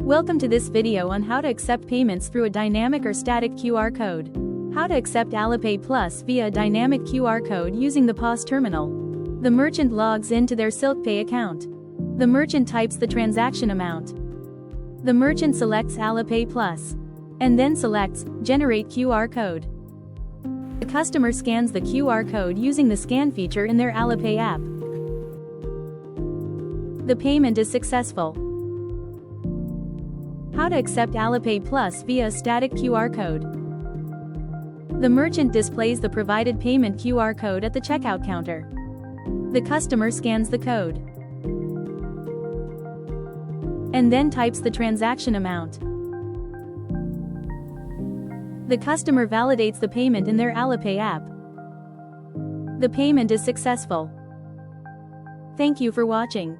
Welcome to this video on how to accept payments through a dynamic or static QR code. How to accept Alipay Plus via a dynamic QR code using the POS terminal. The merchant logs into their Silkpay account. The merchant types the transaction amount. The merchant selects Alipay Plus and then selects Generate QR code. The customer scans the QR code using the scan feature in their Alipay app. The payment is successful. How to accept Alipay Plus via a static QR code. The merchant displays the provided payment QR code at the checkout counter. The customer scans the code and then types the transaction amount. The customer validates the payment in their Alipay app. The payment is successful. Thank you for watching.